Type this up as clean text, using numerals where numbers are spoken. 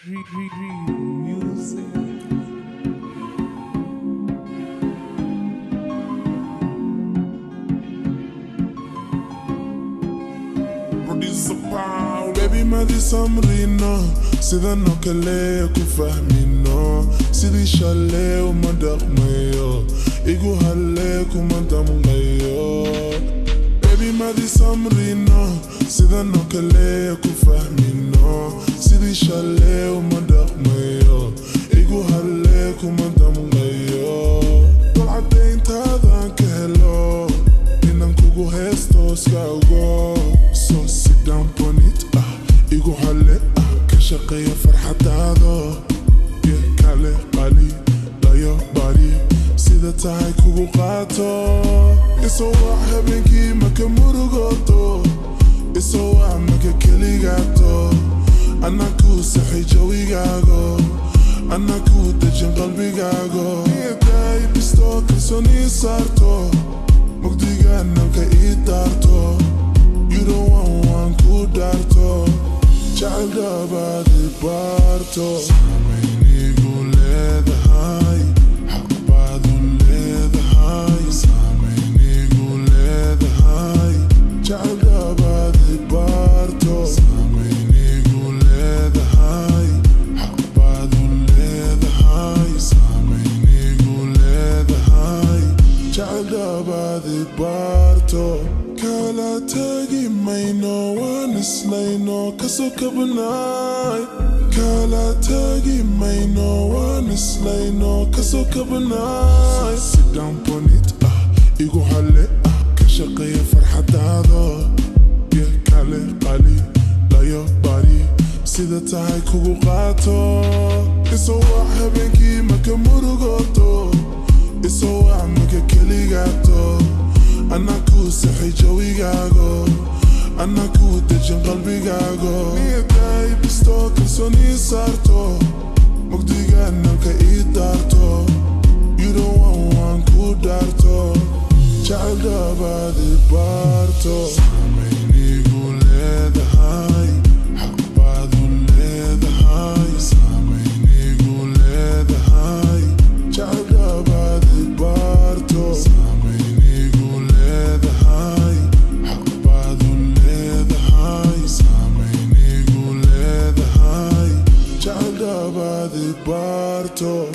Music. Producer Paul. Baby ما دي سمرينا سيدا نوكالي اكو فاهمينا سيدي شالي وما دقميو ايقو هاليك وما دمغيو Baby ما دي سمرينا سيدا نوكالي اكو فاهمينا سيدي شالي وما دقميو ايقو هاليك وما دمغيو طلعتين تاذان كهلو إنن كوكو هستو سكاوغو So sit down on it إيقو حالي كشقية فرحة هذا يكالي قالي لا يباري سيدة تاعي كوكو قاتو إسوا حبنكي مكا مرغوتو إسوا مكا كلي غاتو أنا كو سحي جوي غاغو أنا كو تجن قلبي غاغو نيتاي بستو كسوني سارتو مقديغا نوكا إيدارتو You don't want one cool darto Child about the barto Samini gule the high Hakbadu le the high Samini gule the high Child about the barto Samini gule the high Hakbadu le the high Samini gule the high Child about the barto Kala tagi maino wanislaino kasukabunai Kala tagi maino wanislaino kasukabunai Sit down on it igu hale kashaqaya farxad hado Kale qali la yabari sida tahay kugu qaato Isoo habeenki maka murugoto Isoo maka keligato أنا كو سحي جوي غاغو أنا كو تجن قلبي غاغو نيتاي بستو كسوني سارتو مقديغا نوكا إيدارتو You don't want one cool darto Child about the barto Samini gule the high Hakbadu le the high Samini gule the high Child about the barto Barto